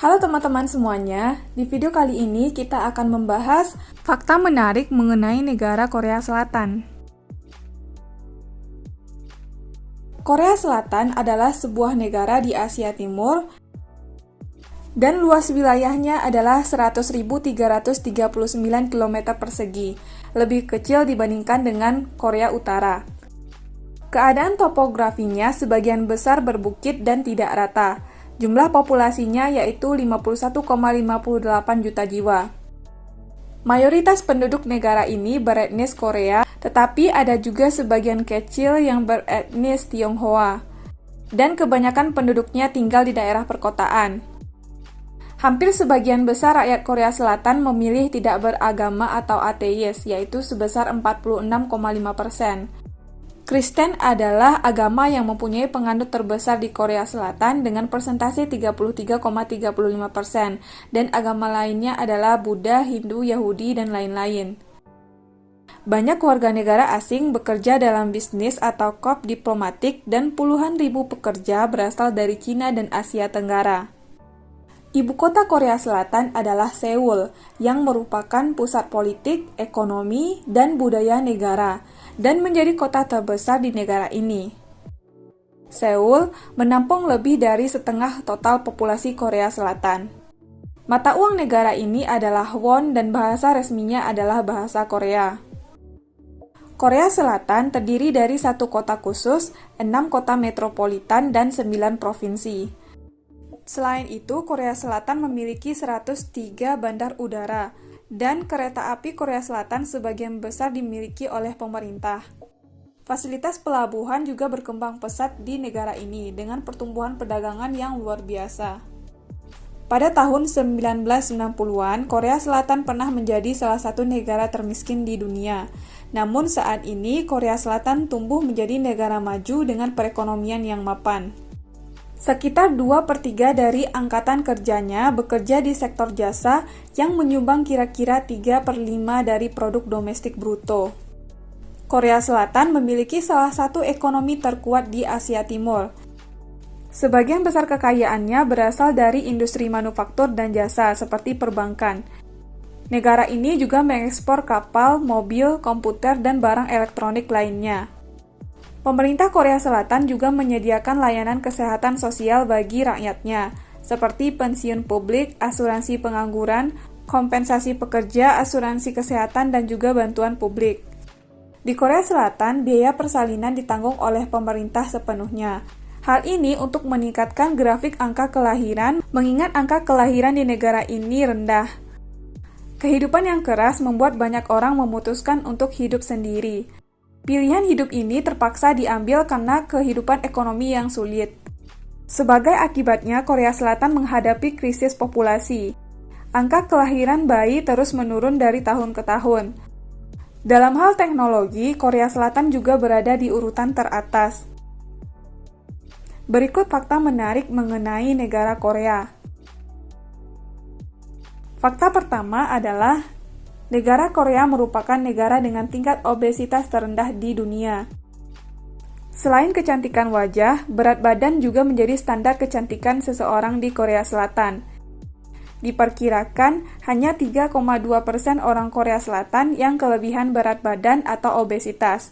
Halo teman-teman semuanya, di video kali ini kita akan membahas fakta menarik mengenai negara Korea Selatan. Korea Selatan adalah sebuah negara di Asia Timur dan luas wilayahnya adalah 100.339 km persegi, lebih kecil dibandingkan dengan Korea Utara. Keadaan topografinya sebagian besar berbukit dan tidak rata. Jumlah populasinya yaitu 51,58 juta jiwa. Mayoritas penduduk negara ini beretnis Korea, tetapi ada juga sebagian kecil yang beretnis Tionghoa. Dan kebanyakan penduduknya tinggal di daerah perkotaan. Hampir sebagian besar rakyat Korea Selatan memilih tidak beragama atau ateis, yaitu sebesar 46,5%. Kristen adalah agama yang mempunyai penganut terbesar di Korea Selatan dengan persentase 33,35%, dan agama lainnya adalah Buddha, Hindu, Yahudi, dan lain-lain. Banyak warga negara asing bekerja dalam bisnis atau korp diplomatik dan puluhan ribu pekerja berasal dari Cina dan Asia Tenggara. Ibu kota Korea Selatan adalah Seoul, yang merupakan pusat politik, ekonomi, dan budaya negara, dan menjadi kota terbesar di negara ini. Seoul menampung lebih dari setengah total populasi Korea Selatan. Mata uang negara ini adalah won dan bahasa resminya adalah bahasa Korea. Korea Selatan terdiri dari 1 kota khusus, 6 kota metropolitan, dan 9 provinsi. Selain itu, Korea Selatan memiliki 103 bandar udara, dan kereta api Korea Selatan sebagian besar dimiliki oleh pemerintah. Fasilitas pelabuhan juga berkembang pesat di negara ini dengan pertumbuhan perdagangan yang luar biasa. Pada tahun 1990-an, Korea Selatan pernah menjadi salah satu negara termiskin di dunia. Namun saat ini, Korea Selatan tumbuh menjadi negara maju dengan perekonomian yang mapan. Sekitar 2/3 dari angkatan kerjanya bekerja di sektor jasa yang menyumbang kira-kira 3/5 dari produk domestik bruto. Korea Selatan memiliki salah satu ekonomi terkuat di Asia Timur. Sebagian besar kekayaannya berasal dari industri manufaktur dan jasa seperti perbankan. Negara ini juga mengekspor kapal, mobil, komputer, dan barang elektronik lainnya. Pemerintah Korea Selatan juga menyediakan layanan kesehatan sosial bagi rakyatnya, seperti pensiun publik, asuransi pengangguran, kompensasi pekerja, asuransi kesehatan, dan juga bantuan publik. Di Korea Selatan, biaya persalinan ditanggung oleh pemerintah sepenuhnya. Hal ini untuk meningkatkan grafik angka kelahiran, mengingat angka kelahiran di negara ini rendah. Kehidupan yang keras membuat banyak orang memutuskan untuk hidup sendiri. Pilihan hidup ini terpaksa diambil karena kehidupan ekonomi yang sulit. Sebagai akibatnya, Korea Selatan menghadapi krisis populasi. Angka kelahiran bayi terus menurun dari tahun ke tahun. Dalam hal teknologi, Korea Selatan juga berada di urutan teratas. Berikut fakta menarik mengenai negara Korea. Fakta pertama adalah negara Korea merupakan negara dengan tingkat obesitas terendah di dunia. Selain kecantikan wajah, berat badan juga menjadi standar kecantikan seseorang di Korea Selatan. Diperkirakan hanya 3,2% orang Korea Selatan yang kelebihan berat badan atau obesitas.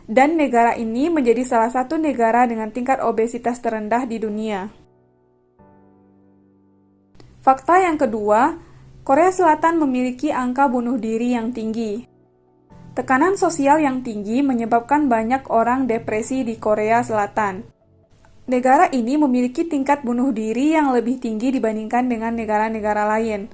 Dan negara ini menjadi salah satu negara dengan tingkat obesitas terendah di dunia. Fakta yang kedua, Korea Selatan memiliki angka bunuh diri yang tinggi. Tekanan sosial yang tinggi menyebabkan banyak orang depresi di Korea Selatan. Negara ini memiliki tingkat bunuh diri yang lebih tinggi dibandingkan dengan negara-negara lain.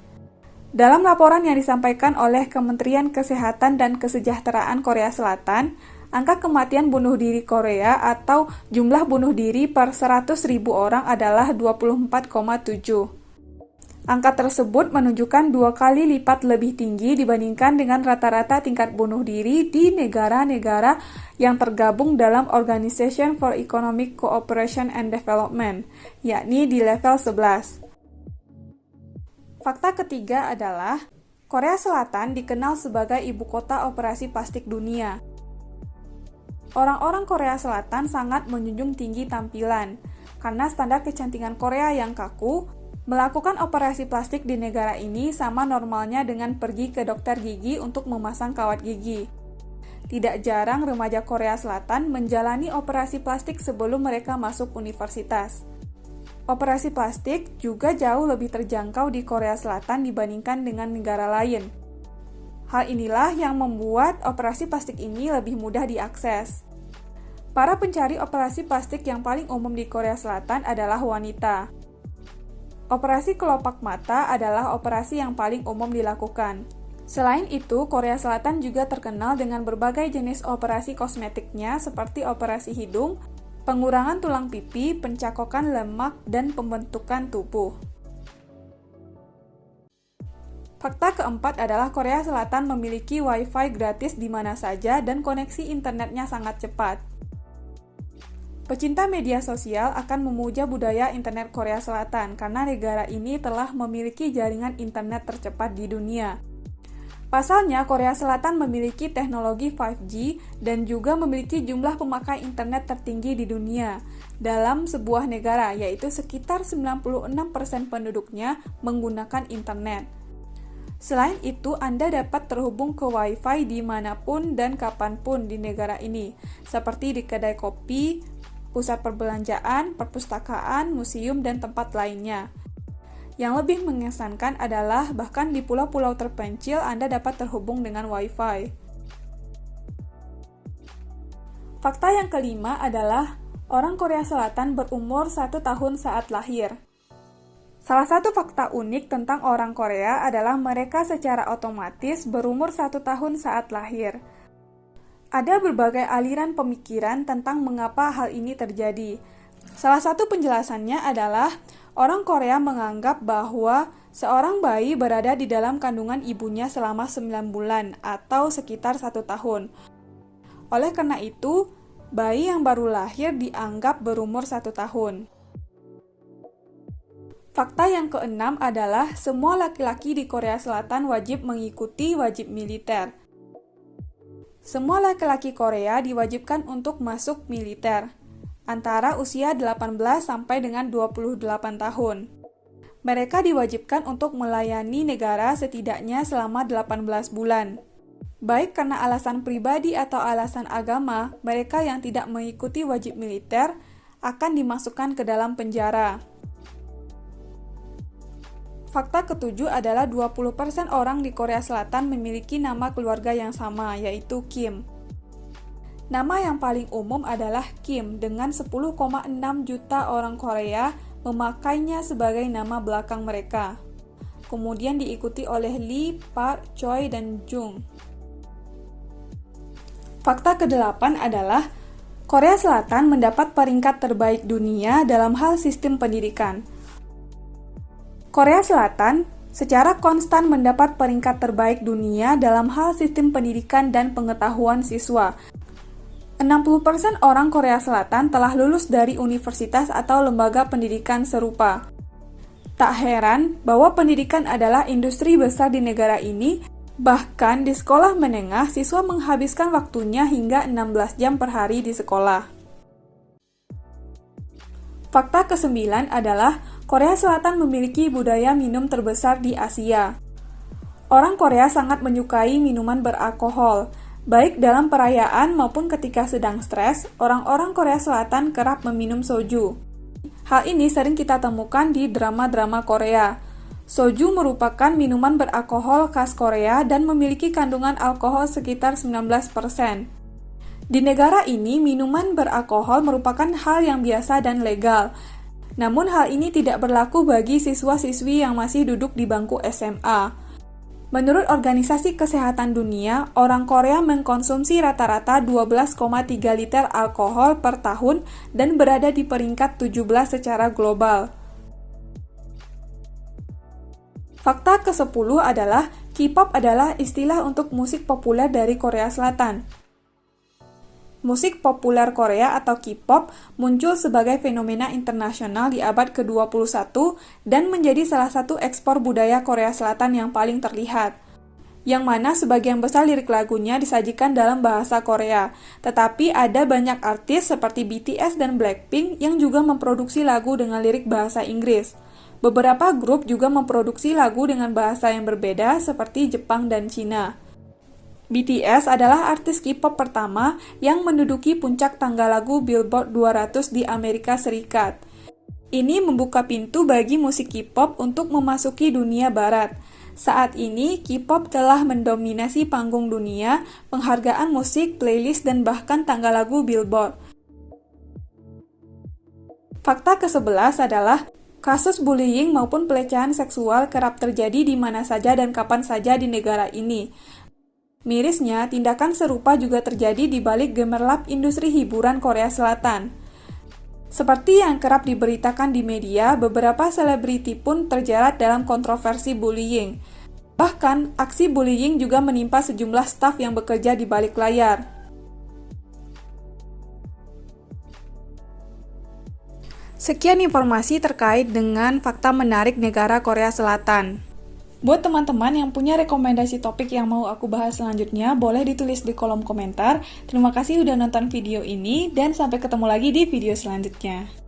Dalam laporan yang disampaikan oleh Kementerian Kesehatan dan Kesejahteraan Korea Selatan, angka kematian bunuh diri Korea atau jumlah bunuh diri per 100.000 orang adalah 24,7. Angka tersebut menunjukkan 2 kali lipat lebih tinggi dibandingkan dengan rata-rata tingkat bunuh diri di negara-negara yang tergabung dalam Organization for Economic Cooperation and Development, yakni di level 11. Fakta ketiga adalah, Korea Selatan dikenal sebagai ibu kota operasi plastik dunia. Orang-orang Korea Selatan sangat menjunjung tinggi tampilan, karena standar kecantikan Korea yang kaku, Melakukan operasi plastik di negara ini sama normalnya dengan pergi ke dokter gigi untuk memasang kawat gigi. Tidak jarang remaja Korea Selatan menjalani operasi plastik sebelum mereka masuk universitas. Operasi plastik juga jauh lebih terjangkau di Korea Selatan dibandingkan dengan negara lain. Hal inilah yang membuat operasi plastik ini lebih mudah diakses. Para pencari operasi plastik yang paling umum di Korea Selatan adalah wanita. Operasi kelopak mata adalah operasi yang paling umum dilakukan. Selain itu, Korea Selatan juga terkenal dengan berbagai jenis operasi kosmetiknya seperti operasi hidung, pengurangan tulang pipi, pencakokan lemak, dan pembentukan tubuh. Fakta keempat adalah Korea Selatan memiliki Wi-Fi gratis di mana saja dan koneksi internetnya sangat cepat. Pecinta media sosial akan memuja budaya internet Korea Selatan karena negara ini telah memiliki jaringan internet tercepat di dunia. Pasalnya, Korea Selatan memiliki teknologi 5G dan juga memiliki jumlah pemakai internet tertinggi di dunia dalam sebuah negara, yaitu sekitar 96% penduduknya menggunakan internet. Selain itu, Anda dapat terhubung ke Wi-Fi dimanapun dan kapanpun di negara ini, seperti di kedai kopi, pusat perbelanjaan, perpustakaan, museum, dan tempat lainnya. Yang lebih mengesankan adalah bahkan di pulau-pulau terpencil Anda dapat terhubung dengan Wi-Fi. Fakta yang kelima adalah orang Korea Selatan berumur 1 tahun saat lahir. Salah satu fakta unik tentang orang Korea adalah mereka secara otomatis berumur 1 tahun saat lahir. Ada berbagai aliran pemikiran tentang mengapa hal ini terjadi. Salah satu penjelasannya adalah orang Korea menganggap bahwa seorang bayi berada di dalam kandungan ibunya selama 9 bulan atau sekitar 1 tahun. Oleh karena itu, bayi yang baru lahir dianggap berumur 1 tahun. Fakta yang keenam adalah semua laki-laki di Korea Selatan wajib mengikuti wajib militer. Semua laki-laki Korea diwajibkan untuk masuk militer, antara usia 18 sampai dengan 28 tahun. Mereka diwajibkan untuk melayani negara setidaknya selama 18 bulan. Baik karena alasan pribadi atau alasan agama, mereka yang tidak mengikuti wajib militer akan dimasukkan ke dalam penjara. Fakta ketujuh adalah 20% orang di Korea Selatan memiliki nama keluarga yang sama, yaitu Kim. Nama yang paling umum adalah Kim, dengan 10,6 juta orang Korea memakainya sebagai nama belakang mereka. Kemudian diikuti oleh Lee, Park, Choi, dan Jung. Fakta ke-8 adalah Korea Selatan mendapat peringkat terbaik dunia dalam hal sistem pendidikan. Korea Selatan secara konstan mendapat peringkat terbaik dunia dalam hal sistem pendidikan dan pengetahuan siswa. 60% orang Korea Selatan telah lulus dari universitas atau lembaga pendidikan serupa. Tak heran bahwa pendidikan adalah industri besar di negara ini, bahkan di sekolah menengah siswa menghabiskan waktunya hingga 16 jam per hari di sekolah. Fakta ke-9 adalah Korea Selatan memiliki budaya minum terbesar di Asia. Orang Korea sangat menyukai minuman beralkohol. Baik dalam perayaan maupun ketika sedang stres, orang-orang Korea Selatan kerap meminum soju. Hal ini sering kita temukan di drama-drama Korea. Soju merupakan minuman beralkohol khas Korea dan memiliki kandungan alkohol sekitar 19%. Di negara ini, minuman beralkohol merupakan hal yang biasa dan legal. Namun hal ini tidak berlaku bagi siswa-siswi yang masih duduk di bangku SMA. Menurut Organisasi Kesehatan Dunia, orang Korea mengkonsumsi rata-rata 12,3 liter alkohol per tahun dan berada di peringkat 17 secara global. Fakta ke-10 adalah K-pop adalah istilah untuk musik populer dari Korea Selatan. Musik populer Korea atau K-pop muncul sebagai fenomena internasional di abad ke-21 dan menjadi salah satu ekspor budaya Korea Selatan yang paling terlihat. Yang mana sebagian besar lirik lagunya disajikan dalam bahasa Korea, tetapi ada banyak artis seperti BTS dan Blackpink yang juga memproduksi lagu dengan lirik bahasa Inggris. Beberapa grup juga memproduksi lagu dengan bahasa yang berbeda seperti Jepang dan Cina. BTS adalah artis K-pop pertama yang menduduki puncak tangga lagu Billboard 200 di Amerika Serikat. Ini membuka pintu bagi musik K-pop untuk memasuki dunia barat. Saat ini, K-pop telah mendominasi panggung dunia, penghargaan musik, playlist, dan bahkan tangga lagu Billboard. Fakta ke-11 adalah kasus bullying maupun pelecehan seksual kerap terjadi di mana saja dan kapan saja di negara ini. Mirisnya, tindakan serupa juga terjadi di balik gemerlap industri hiburan Korea Selatan. Seperti yang kerap diberitakan di media, beberapa selebriti pun terjerat dalam kontroversi bullying. Bahkan, aksi bullying juga menimpa sejumlah staf yang bekerja di balik layar. Sekian informasi terkait dengan fakta menarik negara Korea Selatan. Buat teman-teman yang punya rekomendasi topik yang mau aku bahas selanjutnya, boleh ditulis di kolom komentar. Terima kasih udah nonton video ini, dan sampai ketemu lagi di video selanjutnya.